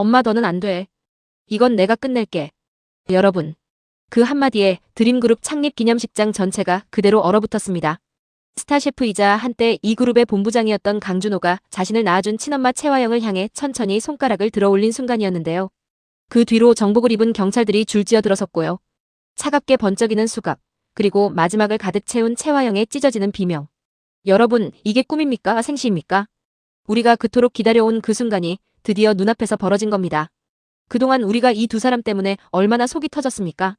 엄마 더는 안 돼. 이건 내가 끝낼게. 여러분. 그 한마디에 드림그룹 창립 기념식장 전체가 그대로 얼어붙었습니다. 스타 셰프이자 한때 이 그룹의 본부장이었던 강준호가 자신을 낳아준 친엄마 채화영을 향해 천천히 손가락을 들어 올린 순간이었는데요. 그 뒤로 정복을 입은 경찰들이 줄지어 들어섰고요. 차갑게 번쩍이는 수갑, 그리고 마지막을 가득 채운 채화영의 찢어지는 비명. 여러분, 이게 꿈입니까? 생시입니까? 우리가 그토록 기다려온 그 순간이 드디어 눈앞에서 벌어진 겁니다. 그동안 우리가 이 두 사람 때문에 얼마나 속이 터졌습니까?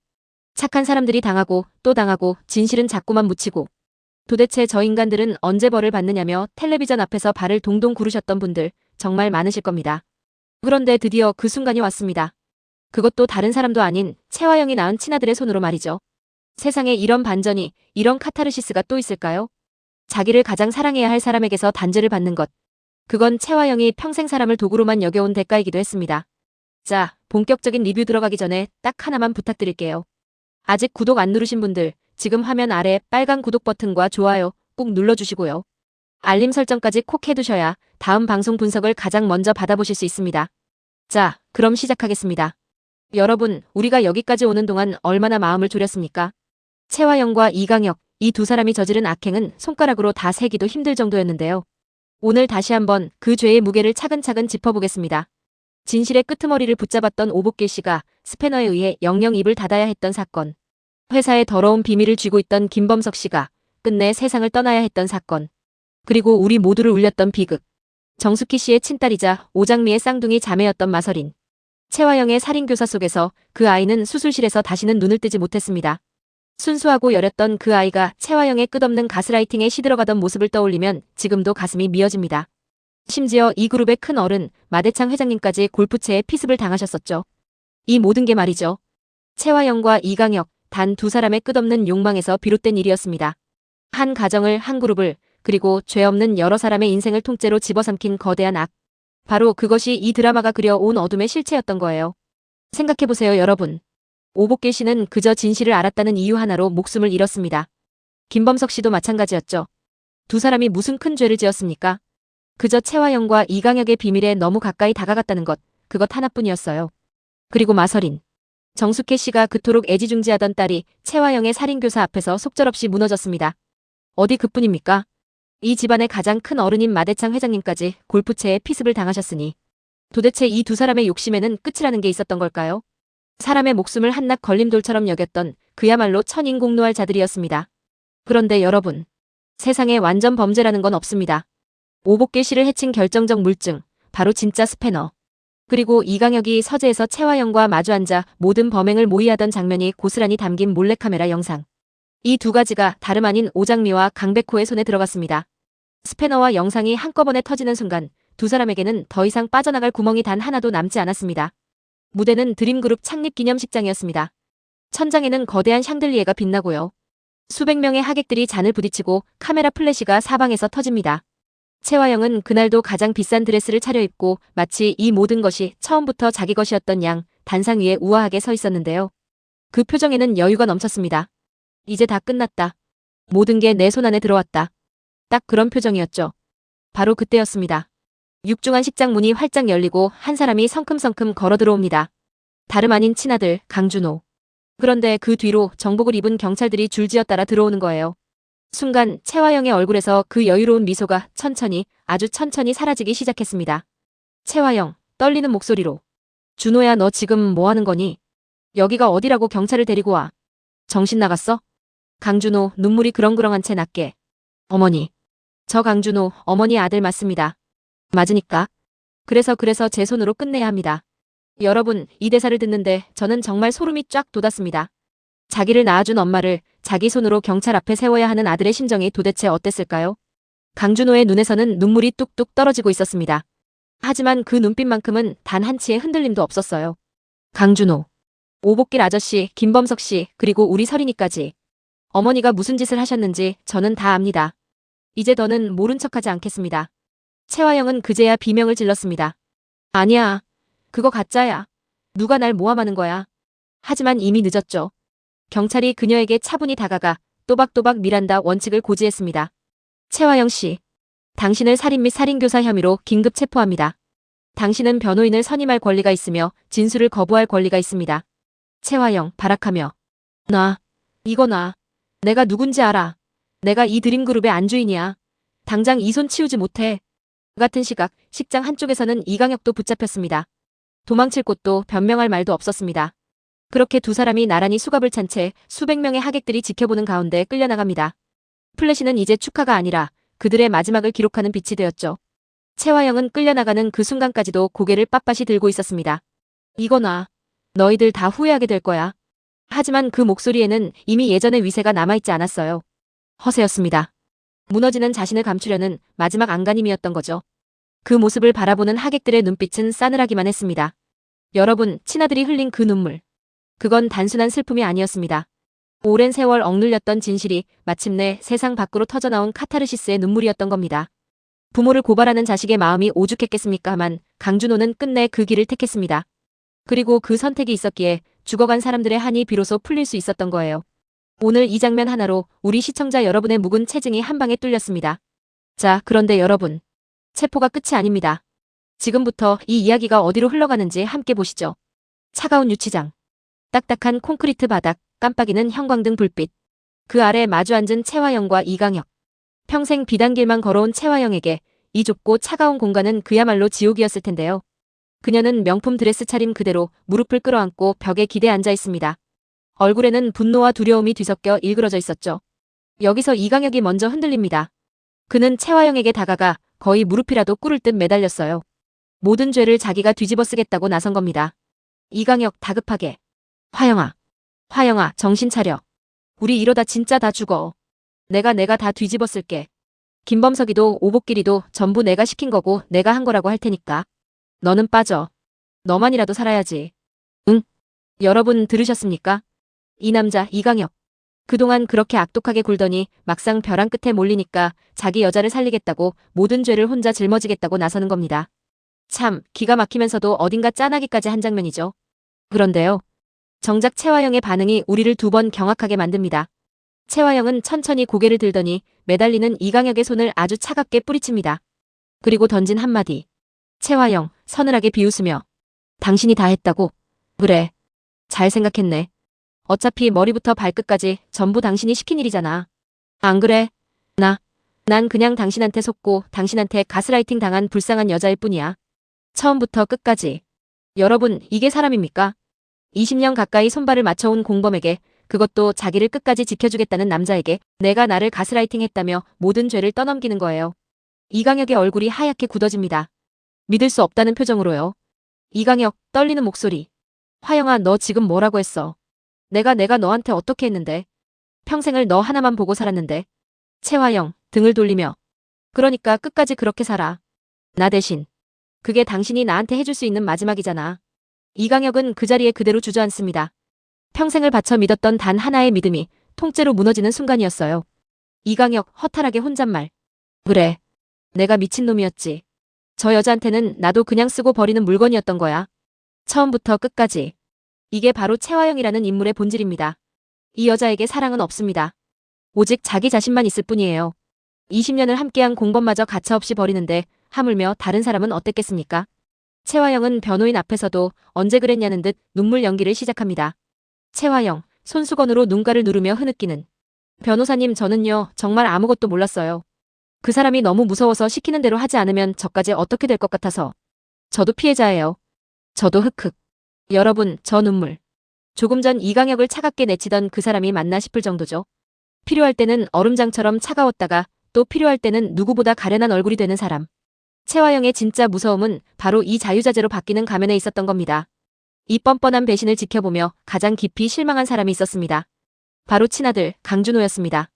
착한 사람들이 당하고 또 당하고 진실은 자꾸만 묻히고 도대체 저 인간들은 언제 벌을 받느냐며 텔레비전 앞에서 발을 동동 구르셨던 분들 정말 많으실 겁니다. 그런데 드디어 그 순간이 왔습니다. 그것도 다른 사람도 아닌 채화영이 낳은 친아들의 손으로 말이죠. 세상에 이런 반전이, 이런 카타르시스가 또 있을까요? 자기를 가장 사랑해야 할 사람에게서 단죄를 받는 것. 그건 채화영이 평생 사람을 도구로만 여겨온 대가이기도 했습니다. 자, 본격적인 리뷰 들어가기 전에 딱 하나만 부탁드릴게요. 아직 구독 안 누르신 분들 지금 화면 아래 빨간 구독 버튼과 좋아요 꼭 눌러주시고요. 알림 설정까지 콕 해두셔야 다음 방송 분석을 가장 먼저 받아보실 수 있습니다. 자, 그럼 시작하겠습니다. 여러분, 우리가 여기까지 오는 동안 얼마나 마음을 졸였습니까? 채화영과 이강혁, 이 두 사람이 저지른 악행은 손가락으로 다 세기도 힘들 정도였는데요. 오늘 다시 한번 그 죄의 무게를 차근차근 짚어보겠습니다. 진실의 끄트머리를 붙잡았던 오복길 씨가 스패너에 의해 영영 입을 닫아야 했던 사건. 회사의 더러운 비밀을 쥐고 있던 김범석 씨가 끝내 세상을 떠나야 했던 사건. 그리고 우리 모두를 울렸던 비극. 정숙희 씨의 친딸이자 오장미의 쌍둥이 자매였던 마설인. 채화영의 살인교사 속에서 그 아이는 수술실에서 다시는 눈을 뜨지 못했습니다. 순수하고 여렸던 그 아이가 채화영의 끝없는 가스라이팅에 시들어가던 모습을 떠올리면 지금도 가슴이 미어집니다. 심지어 이 그룹의 큰 어른 마대창 회장님까지 골프채에 피습을 당하셨었죠. 이 모든 게 말이죠. 채화영과 이강혁 단 두 사람의 끝없는 욕망에서 비롯된 일이었습니다. 한 가정을, 한 그룹을, 그리고 죄 없는 여러 사람의 인생을 통째로 집어삼킨 거대한 악. 바로 그것이 이 드라마가 그려온 어둠의 실체였던 거예요. 생각해보세요, 여러분. 오복길 씨는 그저 진실을 알았다는 이유 하나로 목숨을 잃었습니다. 김범석 씨도 마찬가지였죠. 두 사람이 무슨 큰 죄를 지었습니까? 그저 채화영과 이강혁의 비밀에 너무 가까이 다가갔다는 것, 그것 하나뿐이었어요. 그리고 마설인. 정숙혜 씨가 그토록 애지중지하던 딸이 채화영의 살인교사 앞에서 속절없이 무너졌습니다. 어디 그뿐입니까? 이 집안의 가장 큰 어른인 마대창 회장님까지 골프채에 피습을 당하셨으니 도대체 이 두 사람의 욕심에는 끝이라는 게 있었던 걸까요? 사람의 목숨을 한낱 걸림돌처럼 여겼던 그야말로 천인공노할 자들이었습니다. 그런데 여러분, 세상에 완전 범죄라는 건 없습니다. 오복길 씨를 해친 결정적 물증, 바로 진짜 스패너. 그리고 이강혁이 서재에서 채화영과 마주 앉아 모든 범행을 모의하던 장면이 고스란히 담긴 몰래카메라 영상. 이 두 가지가 다름 아닌 오장미와 강백호의 손에 들어갔습니다. 스패너와 영상이 한꺼번에 터지는 순간 두 사람에게는 더 이상 빠져나갈 구멍이 단 하나도 남지 않았습니다. 무대는 드림그룹 창립 기념식장이었습니다. 천장에는 거대한 샹들리에가 빛나고요. 수백 명의 하객들이 잔을 부딪히고 카메라 플래시가 사방에서 터집니다. 채화영은 그날도 가장 비싼 드레스를 차려입고 마치 이 모든 것이 처음부터 자기 것이었던 양 단상 위에 우아하게 서 있었는데요. 그 표정에는 여유가 넘쳤습니다. 이제 다 끝났다. 모든 게 내 손 안에 들어왔다. 딱 그런 표정이었죠. 바로 그때였습니다. 육중한 식장 문이 활짝 열리고 한 사람이 성큼성큼 걸어 들어옵니다. 다름 아닌 친아들 강준호. 그런데 그 뒤로 정복을 입은 경찰들이 줄지어 따라 들어오는 거예요. 순간 채화영의 얼굴에서 그 여유로운 미소가 천천히, 아주 천천히 사라지기 시작했습니다. 채화영, 떨리는 목소리로. 준호야, 너 지금 뭐 하는 거니? 여기가 어디라고 경찰을 데리고 와. 정신 나갔어? 강준호, 눈물이 그렁그렁한 채 낮게. 어머니. 저 강준호, 어머니 아들 맞습니다. 맞으니까. 그래서 제 손으로 끝내야 합니다. 여러분, 이 대사를 듣는데 저는 정말 소름이 쫙 돋았습니다. 자기를 낳아준 엄마를 자기 손으로 경찰 앞에 세워야 하는 아들의 심정이 도대체 어땠을까요? 강준호의 눈에서는 눈물이 뚝뚝 떨어지고 있었습니다. 하지만 그 눈빛만큼은 단 한치의 흔들림도 없었어요. 강준호, 오복길 아저씨, 김범석 씨, 그리고 우리 설인이까지. 어머니가 무슨 짓을 하셨는지 저는 다 압니다. 이제 더는 모른 척하지 않겠습니다. 채화영은 그제야 비명을 질렀습니다. 아니야. 그거 가짜야. 누가 날 모함하는 거야. 하지만 이미 늦었죠. 경찰이 그녀에게 차분히 다가가 또박또박 밀한다 원칙을 고지했습니다. 채화영 씨, 당신을 살인 및 살인교사 혐의로 긴급 체포합니다. 당신은 변호인을 선임할 권리가 있으며 진술을 거부할 권리가 있습니다. 최화영 발악하며 놔. 이거 놔. 내가 누군지 알아. 내가 이 드림그룹의 안주인이야. 당장 이 손 치우지 못해. 그 같은 시각 식장 한쪽에서는 이강혁도 붙잡혔습니다. 도망칠 곳도 변명할 말도 없었습니다. 그렇게 두 사람이 나란히 수갑을 찬 채 수백 명의 하객들이 지켜보는 가운데 끌려나갑니다. 플래시는 이제 축하가 아니라 그들의 마지막을 기록하는 빛이 되었죠. 최화영은 끌려나가는 그 순간까지도 고개를 빳빳이 들고 있었습니다. 이거 놔. 너희들 다 후회하게 될 거야. 하지만 그 목소리에는 이미 예전의 위세가 남아있지 않았어요. 허세였습니다. 무너지는 자신을 감추려는 마지막 안간힘이었던 거죠. 그 모습을 바라보는 하객들의 눈빛은 싸늘하기만 했습니다. 여러분, 친아들이 흘린 그 눈물. 그건 단순한 슬픔이 아니었습니다. 오랜 세월 억눌렸던 진실이 마침내 세상 밖으로 터져나온 카타르시스의 눈물이었던 겁니다. 부모를 고발하는 자식의 마음이 오죽했겠습니까만 강준호는 끝내 그 길을 택했습니다. 그리고 그 선택이 있었기에 죽어간 사람들의 한이 비로소 풀릴 수 있었던 거예요. 오늘 이 장면 하나로 우리 시청자 여러분의 묵은 체증이 한 방에 뚫렸습니다. 자, 그런데 여러분. 체포가 끝이 아닙니다. 지금부터 이 이야기가 어디로 흘러가는지 함께 보시죠. 차가운 유치장. 딱딱한 콘크리트 바닥, 깜빡이는 형광등 불빛. 그 아래 마주 앉은 최화영과 이강혁. 평생 비단길만 걸어온 최화영에게 이 좁고 차가운 공간은 그야말로 지옥이었을 텐데요. 그녀는 명품 드레스 차림 그대로 무릎을 끌어안고 벽에 기대 앉아 있습니다. 얼굴에는 분노와 두려움이 뒤섞여 일그러져 있었죠. 여기서 이강혁이 먼저 흔들립니다. 그는 최화영에게 다가가 거의 무릎이라도 꿇을 듯 매달렸어요. 모든 죄를 자기가 뒤집어 쓰겠다고 나선 겁니다. 이강혁 다급하게. 화영아. 화영아, 정신 차려. 우리 이러다 진짜 다 죽어. 내가 다 뒤집어 쓸게. 김범석이도 오복길이도 전부 내가 시킨 거고 내가 한 거라고 할 테니까. 너는 빠져. 너만이라도 살아야지. 응? 여러분 들으셨습니까? 이 남자 이강혁. 그동안 그렇게 악독하게 굴더니 막상 벼랑 끝에 몰리니까 자기 여자를 살리겠다고 모든 죄를 혼자 짊어지겠다고 나서는 겁니다. 참 기가 막히면서도 어딘가 짠하기까지 한 장면이죠. 그런데요. 정작 최화영의 반응이 우리를 두 번 경악하게 만듭니다. 최화영은 천천히 고개를 들더니 매달리는 이강혁의 손을 아주 차갑게 뿌리칩니다. 그리고 던진 한마디. 최화영, 서늘하게 비웃으며. 당신이 다 했다고? 그래. 잘 생각했네. 어차피 머리부터 발끝까지 전부 당신이 시킨 일이잖아. 안 그래? 난 그냥 당신한테 속고 당신한테 가스라이팅 당한 불쌍한 여자일 뿐이야. 처음부터 끝까지. 여러분, 이게 사람입니까? 20년 가까이 손발을 맞춰온 공범에게, 그것도 자기를 끝까지 지켜주겠다는 남자에게 내가 나를 가스라이팅 했다며 모든 죄를 떠넘기는 거예요. 이강혁의 얼굴이 하얗게 굳어집니다. 믿을 수 없다는 표정으로요. 이강혁, 떨리는 목소리. 화영아, 너 지금 뭐라고 했어? 내가 너한테 어떻게 했는데? 평생을 너 하나만 보고 살았는데. 최화영, 등을 돌리며. 그러니까 끝까지 그렇게 살아. 나 대신. 그게 당신이 나한테 해줄 수 있는 마지막이잖아. 이강혁은 그 자리에 그대로 주저앉습니다. 평생을 바쳐 믿었던 단 하나의 믿음이 통째로 무너지는 순간이었어요. 이강혁, 허탈하게 혼잣말. 그래. 내가 미친놈이었지. 저 여자한테는 나도 그냥 쓰고 버리는 물건이었던 거야. 처음부터 끝까지. 이게 바로 최화영이라는 인물의 본질입니다. 이 여자에게 사랑은 없습니다. 오직 자기 자신만 있을 뿐이에요. 20년을 함께한 공범마저 가차없이 버리는데 하물며 다른 사람은 어땠겠습니까? 최화영은 변호인 앞에서도 언제 그랬냐는 듯 눈물 연기를 시작합니다. 최화영, 손수건으로 눈가를 누르며 흐느끼는. 변호사님, 저는요, 정말 아무것도 몰랐어요. 그 사람이 너무 무서워서 시키는 대로 하지 않으면 저까지 어떻게 될 것 같아서. 저도 피해자예요. 저도 흑흑. 여러분, 저 눈물. 조금 전 이강혁을 차갑게 내치던 그 사람이 맞나 싶을 정도죠. 필요할 때는 얼음장처럼 차가웠다가 또 필요할 때는 누구보다 가련한 얼굴이 되는 사람. 최화영의 진짜 무서움은 바로 이 자유자재로 바뀌는 가면에 있었던 겁니다. 이 뻔뻔한 배신을 지켜보며 가장 깊이 실망한 사람이 있었습니다. 바로 친아들 강준호였습니다.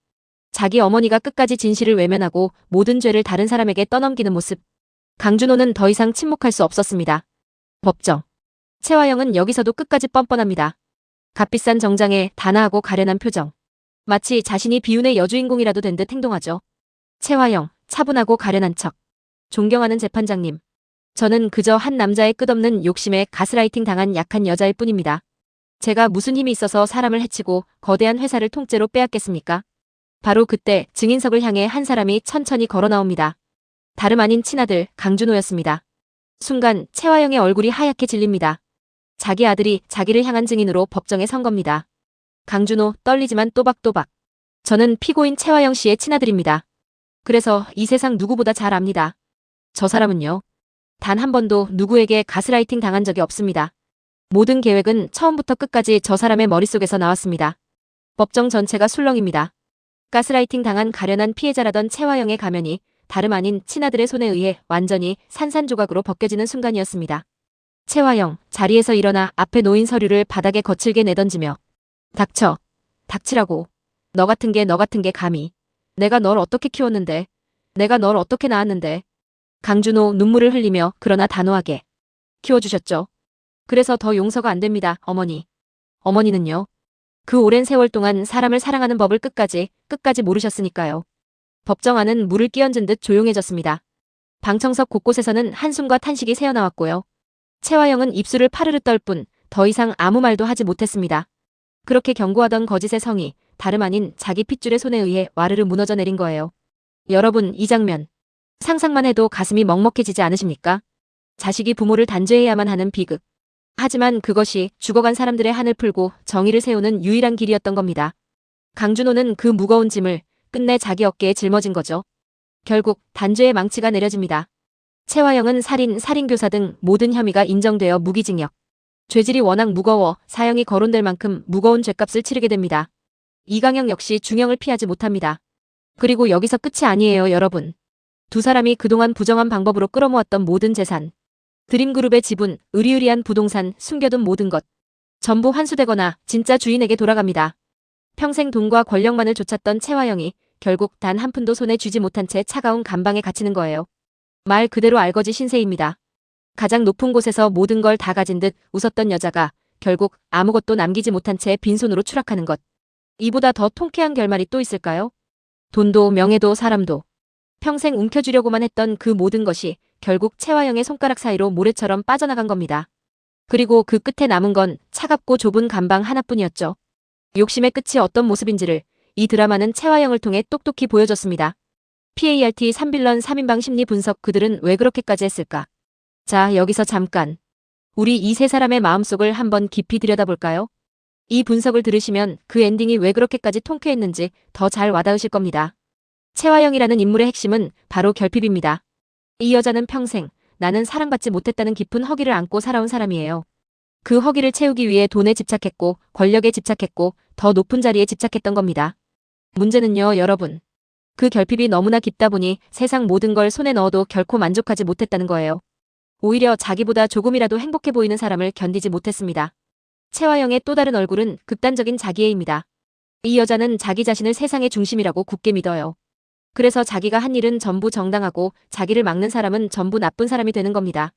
자기 어머니가 끝까지 진실을 외면하고 모든 죄를 다른 사람에게 떠넘기는 모습. 강준호는 더 이상 침묵할 수 없었습니다. 법정. 최화영은 여기서도 끝까지 뻔뻔합니다. 값비싼 정장에 단아하고 가련한 표정. 마치 자신이 비운의 여주인공이라도 된 듯 행동하죠. 최화영, 차분하고 가련한 척. 존경하는 재판장님. 저는 그저 한 남자의 끝없는 욕심에 가스라이팅 당한 약한 여자일 뿐입니다. 제가 무슨 힘이 있어서 사람을 해치고 거대한 회사를 통째로 빼앗겠습니까? 바로 그때 증인석을 향해 한 사람이 천천히 걸어 나옵니다. 다름 아닌 친아들 강준호였습니다. 순간 채화영의 얼굴이 하얗게 질립니다. 자기 아들이 자기를 향한 증인으로 법정에 선 겁니다. 강준호 떨리지만 또박또박. 저는 피고인 채화영 씨의 친아들입니다. 그래서 이 세상 누구보다 잘 압니다. 저 사람은요. 단 한 번도 누구에게 가스라이팅 당한 적이 없습니다. 모든 계획은 처음부터 끝까지 저 사람의 머릿속에서 나왔습니다. 법정 전체가 술렁입니다. 가스라이팅 당한 가련한 피해자라던 채화영의 가면이 다름 아닌 친아들의 손에 의해 완전히 산산조각으로 벗겨지는 순간이었습니다. 채화영 자리에서 일어나 앞에 놓인 서류를 바닥에 거칠게 내던지며 닥쳐. 닥치라고. 너 같은 게 감히. 내가 널 어떻게 키웠는데. 내가 널 어떻게 낳았는데. 강준호 눈물을 흘리며 그러나 단호하게. 키워주셨죠. 그래서 더 용서가 안 됩니다, 어머니. 어머니는요. 그 오랜 세월 동안 사람을 사랑하는 법을 끝까지 모르셨으니까요. 법정 안은 물을 끼얹은 듯 조용해졌습니다. 방청석 곳곳에서는 한숨과 탄식이 새어나왔고요. 채화영은 입술을 파르르 떨 뿐 더 이상 아무 말도 하지 못했습니다. 그렇게 경고하던 거짓의 성이 다름 아닌 자기 핏줄의 손에 의해 와르르 무너져 내린 거예요. 여러분, 이 장면. 상상만 해도 가슴이 먹먹해지지 않으십니까? 자식이 부모를 단죄해야만 하는 비극. 하지만 그것이 죽어간 사람들의 한을 풀고 정의를 세우는 유일한 길이었던 겁니다. 강준호는 그 무거운 짐을 끝내 자기 어깨에 짊어진 거죠. 결국 단죄의 망치가 내려집니다. 채화영은 살인, 살인교사 등 모든 혐의가 인정되어 무기징역. 죄질이 워낙 무거워 사형이 거론될 만큼 무거운 죗값을 치르게 됩니다. 이강혁 역시 중형을 피하지 못합니다. 그리고 여기서 끝이 아니에요, 여러분. 두 사람이 그동안 부정한 방법으로 끌어모았던 모든 재산. 드림그룹의 지분, 으리으리한 부동산, 숨겨둔 모든 것. 전부 환수되거나 진짜 주인에게 돌아갑니다. 평생 돈과 권력만을 쫓았던 채화영이 결국 단 한 푼도 손에 쥐지 못한 채 차가운 감방에 갇히는 거예요. 말 그대로 알거지 신세입니다. 가장 높은 곳에서 모든 걸 다 가진 듯 웃었던 여자가 결국 아무것도 남기지 못한 채 빈손으로 추락하는 것. 이보다 더 통쾌한 결말이 또 있을까요? 돈도 명예도 사람도. 평생 움켜쥐려고만 했던 그 모든 것이 결국 채화영의 손가락 사이로 모래처럼 빠져나간 겁니다. 그리고 그 끝에 남은 건 차갑고 좁은 감방 하나뿐이었죠. 욕심의 끝이 어떤 모습인지를 이 드라마는 채화영을 통해 똑똑히 보여줬습니다. PART 3빌런 3인방 심리 분석. 그들은 왜 그렇게까지 했을까? 자, 여기서 잠깐. 우리 이 세 사람의 마음속을 한번 깊이 들여다볼까요? 이 분석을 들으시면 그 엔딩이 왜 그렇게까지 통쾌했는지 더 잘 와닿으실 겁니다. 채화영이라는 인물의 핵심은 바로 결핍입니다. 이 여자는 평생 나는 사랑받지 못했다는 깊은 허기를 안고 살아온 사람이에요. 그 허기를 채우기 위해 돈에 집착했고 권력에 집착했고 더 높은 자리에 집착했던 겁니다. 문제는요, 여러분. 그 결핍이 너무나 깊다 보니 세상 모든 걸 손에 넣어도 결코 만족하지 못했다는 거예요. 오히려 자기보다 조금이라도 행복해 보이는 사람을 견디지 못했습니다. 채화영의 또 다른 얼굴은 극단적인 자기애입니다. 이 여자는 자기 자신을 세상의 중심이라고 굳게 믿어요. 그래서 자기가 한 일은 전부 정당하고 자기를 막는 사람은 전부 나쁜 사람이 되는 겁니다.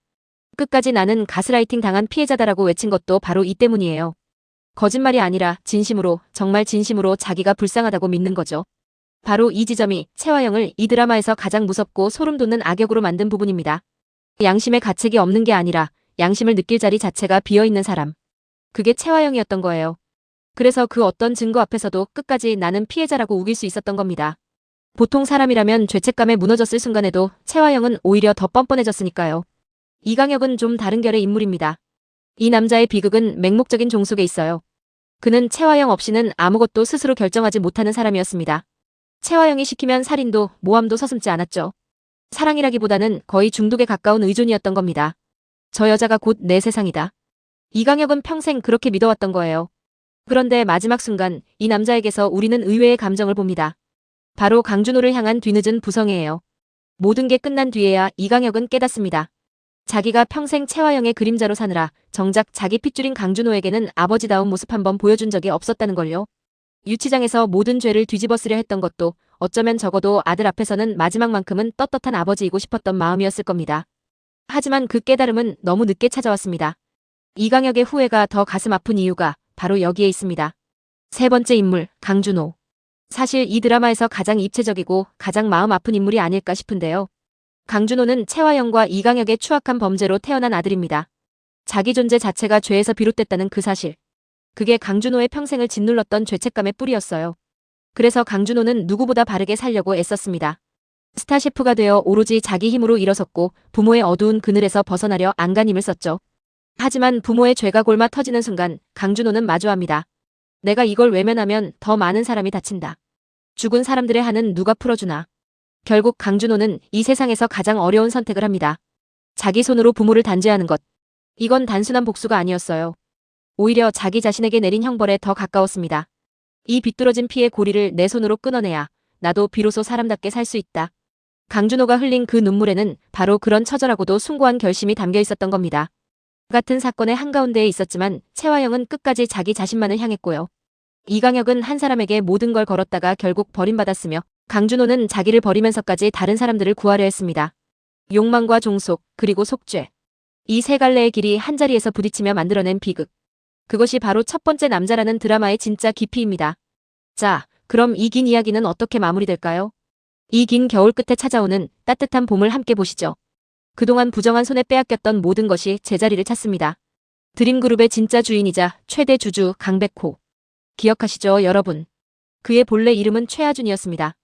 끝까지 나는 가스라이팅 당한 피해자다라고 외친 것도 바로 이 때문이에요. 거짓말이 아니라 진심으로, 정말 진심으로 자기가 불쌍하다고 믿는 거죠. 바로 이 지점이 채화영을 이 드라마에서 가장 무섭고 소름 돋는 악역으로 만든 부분입니다. 양심의 가책이 없는 게 아니라 양심을 느낄 자리 자체가 비어있는 사람. 그게 채화영이었던 거예요. 그래서 그 어떤 증거 앞에서도 끝까지 나는 피해자라고 우길 수 있었던 겁니다. 보통 사람이라면 죄책감에 무너졌을 순간에도 채화영은 오히려 더 뻔뻔해졌으니까요. 이강혁은 좀 다른 결의 인물입니다. 이 남자의 비극은 맹목적인 종속에 있어요. 그는 채화영 없이는 아무것도 스스로 결정하지 못하는 사람이었습니다. 채화영이 시키면 살인도 모함도 서슴지 않았죠. 사랑이라기보다는 거의 중독에 가까운 의존이었던 겁니다. 저 여자가 곧 내 세상이다. 이강혁은 평생 그렇게 믿어왔던 거예요. 그런데 마지막 순간 이 남자에게서 우리는 의외의 감정을 봅니다. 바로 강준호를 향한 뒤늦은 부성애예요. 모든 게 끝난 뒤에야 이강혁은 깨닫습니다. 자기가 평생 채화영의 그림자로 사느라 정작 자기 핏줄인 강준호에게는 아버지다운 모습 한번 보여준 적이 없었다는 걸요. 유치장에서 모든 죄를 뒤집어쓰려 했던 것도 어쩌면 적어도 아들 앞에서는 마지막만큼은 떳떳한 아버지이고 싶었던 마음이었을 겁니다. 하지만 그 깨달음은 너무 늦게 찾아왔습니다. 이강혁의 후회가 더 가슴 아픈 이유가 바로 여기에 있습니다. 세 번째 인물, 강준호. 사실 이 드라마에서 가장 입체적이고 가장 마음 아픈 인물이 아닐까 싶은데요. 강준호는 채화영과 이강혁의 추악한 범죄로 태어난 아들입니다. 자기 존재 자체가 죄에서 비롯됐다는 그 사실. 그게 강준호의 평생을 짓눌렀던 죄책감의 뿌리였어요. 그래서 강준호는 누구보다 바르게 살려고 애썼습니다. 스타 셰프가 되어 오로지 자기 힘으로 일어섰고 부모의 어두운 그늘에서 벗어나려 안간힘을 썼죠. 하지만 부모의 죄가 골마 터지는 순간 강준호는 마주합니다. 내가 이걸 외면하면 더 많은 사람이 다친다. 죽은 사람들의 한은 누가 풀어주나. 결국 강준호는 이 세상에서 가장 어려운 선택을 합니다. 자기 손으로 부모를 단죄하는 것. 이건 단순한 복수가 아니었어요. 오히려 자기 자신에게 내린 형벌에 더 가까웠습니다. 이 비뚤어진 피의 고리를 내 손으로 끊어내야 나도 비로소 사람답게 살 수 있다. 강준호가 흘린 그 눈물에는 바로 그런 처절하고도 숭고한 결심이 담겨 있었던 겁니다. 같은 사건의 한가운데에 있었지만 채화영은 끝까지 자기 자신만을 향했고요. 이강혁은 한 사람에게 모든 걸 걸었다가 결국 버림받았으며 강준호는 자기를 버리면서까지 다른 사람들을 구하려 했습니다. 욕망과 종속, 그리고 속죄. 이 세 갈래의 길이 한자리에서 부딪히며 만들어낸 비극. 그것이 바로 첫 번째 남자라는 드라마의 진짜 깊이입니다. 자, 그럼 이 긴 이야기는 어떻게 마무리될까요? 이 긴 겨울 끝에 찾아오는 따뜻한 봄을 함께 보시죠. 그동안 부정한 손에 빼앗겼던 모든 것이 제자리를 찾습니다. 드림그룹의 진짜 주인이자 최대 주주 강백호. 기억하시죠, 여러분? 그의 본래 이름은 최하준이었습니다.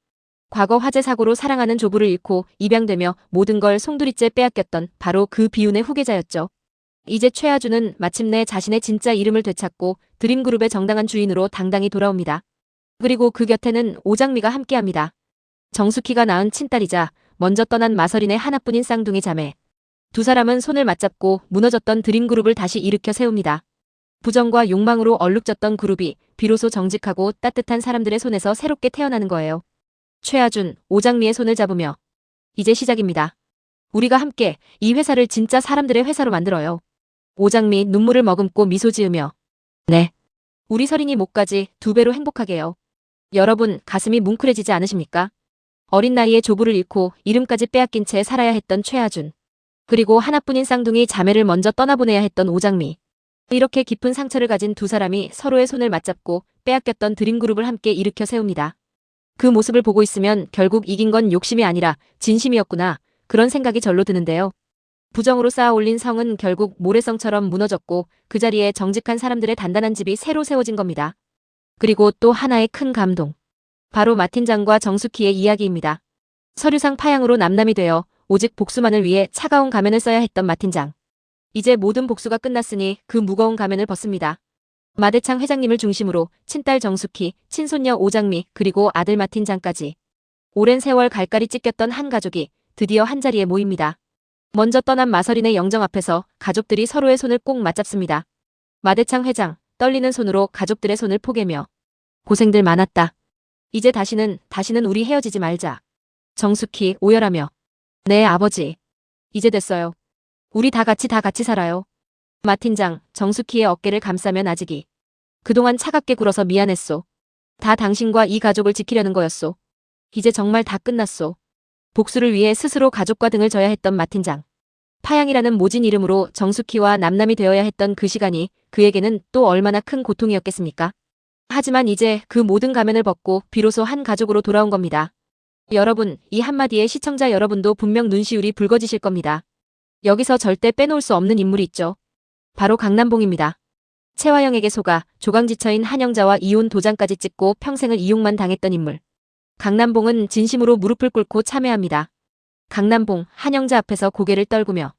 과거 화재 사고로 사랑하는 조부를 잃고 입양되며 모든 걸 송두리째 빼앗겼던 바로 그 비운의 후계자였죠. 이제 최하준은 마침내 자신의 진짜 이름을 되찾고 드림그룹의 정당한 주인으로 당당히 돌아옵니다. 그리고 그 곁에는 오장미가 함께합니다. 정숙희가 낳은 친딸이자 먼저 떠난 마서린의 하나뿐인 쌍둥이 자매. 두 사람은 손을 맞잡고 무너졌던 드림그룹을 다시 일으켜 세웁니다. 부정과 욕망으로 얼룩졌던 그룹이 비로소 정직하고 따뜻한 사람들의 손에서 새롭게 태어나는 거예요. 최하준, 오장미의 손을 잡으며 이제 시작입니다. 우리가 함께 이 회사를 진짜 사람들의 회사로 만들어요. 오장미 눈물을 머금고 미소 지으며 네. 우리 서린이 목까지 2배로 행복하게요. 여러분 가슴이 뭉클해지지 않으십니까? 어린 나이에 조부를 잃고 이름까지 빼앗긴 채 살아야 했던 최하준. 그리고 하나뿐인 쌍둥이 자매를 먼저 떠나보내야 했던 오장미. 이렇게 깊은 상처를 가진 두 사람이 서로의 손을 맞잡고 빼앗겼던 드림그룹을 함께 일으켜 세웁니다. 그 모습을 보고 있으면 결국 이긴 건 욕심이 아니라 진심이었구나. 그런 생각이 절로 드는데요. 부정으로 쌓아 올린 성은 결국 모래성처럼 무너졌고 그 자리에 정직한 사람들의 단단한 집이 새로 세워진 겁니다. 그리고 또 하나의 큰 감동. 바로 마 팀장과 정숙희의 이야기입니다. 서류상 파양으로 남남이 되어 오직 복수만을 위해 차가운 가면을 써야 했던 마 팀장. 이제 모든 복수가 끝났으니 그 무거운 가면을 벗습니다. 마대창 회장님을 중심으로 친딸 정숙희, 친손녀 오장미, 그리고 아들 마 팀장까지. 오랜 세월 갈갈이 찢겼던 한 가족이 드디어 한자리에 모입니다. 먼저 떠난 마서린의 영정 앞에서 가족들이 서로의 손을 꼭 맞잡습니다. 마대창 회장, 떨리는 손으로 가족들의 손을 포개며 고생들 많았다. 이제 다시는 우리 헤어지지 말자. 정숙희 오열하며 네 아버지. 이제 됐어요. 우리 다 같이 살아요. 마 팀장, 정숙희의 어깨를 감싸며 나직이. 그동안 차갑게 굴어서 미안했소. 다 당신과 이 가족을 지키려는 거였소. 이제 정말 다 끝났소. 복수를 위해 스스로 가족과 등을 져야 했던 마 팀장. 파양이라는 모진 이름으로 정숙희와 남남이 되어야 했던 그 시간이 그에게는 또 얼마나 큰 고통이었겠습니까? 하지만 이제 그 모든 가면을 벗고 비로소 한 가족으로 돌아온 겁니다. 여러분, 이 한마디에 시청자 여러분도 분명 눈시울이 붉어지실 겁니다. 여기서 절대 빼놓을 수 없는 인물이 있죠. 바로 강남봉입니다. 채화영에게 속아 조강지처인 한영자와 이혼 도장까지 찍고 평생을 이용만 당했던 인물. 강남봉은 진심으로 무릎을 꿇고 참회합니다. 강남봉, 한영자 앞에서 고개를 떨구며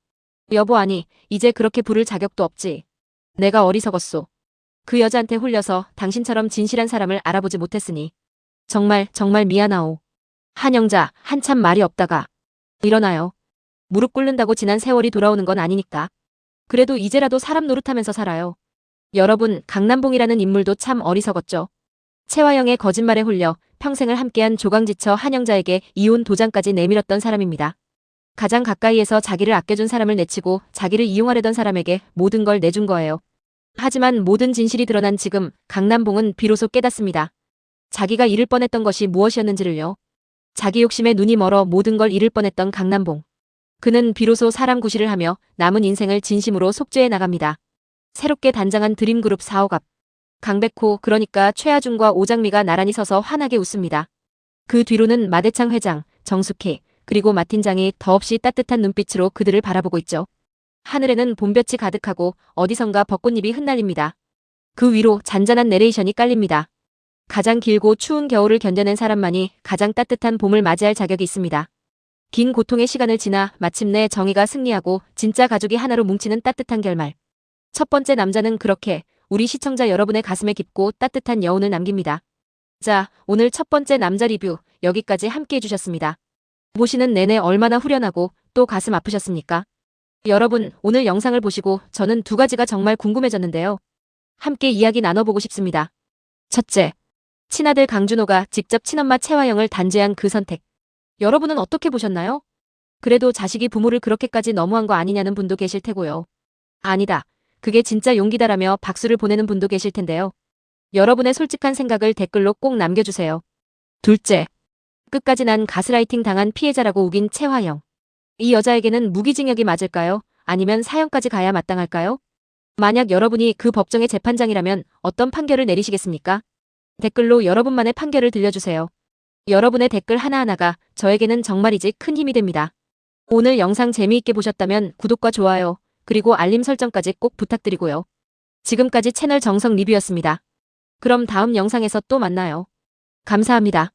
여보 아니, 이제 그렇게 부를 자격도 없지. 내가 어리석었소. 그 여자한테 홀려서 당신처럼 진실한 사람을 알아보지 못했으니. 정말 미안하오. 한영자, 한참 말이 없다가 일어나요. 무릎 꿇는다고 지난 세월이 돌아오는 건 아니니까. 그래도 이제라도 사람 노릇하면서 살아요. 여러분, 강남봉이라는 인물도 참 어리석었죠. 채화영의 거짓말에 홀려 평생을 함께한 조강지처 한영자에게 이혼 도장까지 내밀었던 사람입니다. 가장 가까이에서 자기를 아껴준 사람을 내치고 자기를 이용하려던 사람에게 모든 걸 내준 거예요. 하지만 모든 진실이 드러난 지금 강남봉은 비로소 깨닫습니다. 자기가 잃을 뻔했던 것이 무엇이었는지를요. 자기 욕심에 눈이 멀어 모든 걸 잃을 뻔했던 강남봉. 그는 비로소 사람 구실을 하며 남은 인생을 진심으로 속죄해 나갑니다. 새롭게 단장한 드림그룹 4억 앞. 강백호 그러니까 최하준과 오장미가 나란히 서서 환하게 웃습니다. 그 뒤로는 마대창 회장, 정숙희, 그리고 마 팀장이 더없이 따뜻한 눈빛으로 그들을 바라보고 있죠. 하늘에는 봄볕이 가득하고 어디선가 벚꽃잎이 흩날립니다. 그 위로 잔잔한 내레이션이 깔립니다. 가장 길고 추운 겨울을 견뎌낸 사람만이 가장 따뜻한 봄을 맞이할 자격이 있습니다. 긴 고통의 시간을 지나 마침내 정의가 승리하고 진짜 가족이 하나로 뭉치는 따뜻한 결말. 첫 번째 남자는 그렇게 우리 시청자 여러분의 가슴에 깊고 따뜻한 여운을 남깁니다. 자, 오늘 첫 번째 남자 리뷰 여기까지 함께 해주셨습니다. 보시는 내내 얼마나 후련하고 또 가슴 아프셨습니까? 여러분, 오늘 영상을 보시고 저는 두 가지가 정말 궁금해졌는데요. 함께 이야기 나눠보고 싶습니다. 첫째, 친아들 강준호가 직접 친엄마 채화영을 단죄한 그 선택. 여러분은 어떻게 보셨나요? 그래도 자식이 부모를 그렇게까지 너무한 거 아니냐는 분도 계실 테고요. 아니다. 그게 진짜 용기다라며 박수를 보내는 분도 계실 텐데요. 여러분의 솔직한 생각을 댓글로 꼭 남겨주세요. 둘째, 끝까지 난 가스라이팅 당한 피해자라고 우긴 채화영. 이 여자에게는 무기징역이 맞을까요? 아니면 사형까지 가야 마땅할까요? 만약 여러분이 그 법정의 재판장이라면 어떤 판결을 내리시겠습니까? 댓글로 여러분만의 판결을 들려주세요. 여러분의 댓글 하나하나가 저에게는 정말이지 큰 힘이 됩니다. 오늘 영상 재미있게 보셨다면 구독과 좋아요, 그리고 알림 설정까지 꼭 부탁드리고요. 지금까지 채널 정석 리뷰였습니다. 그럼 다음 영상에서 또 만나요. 감사합니다.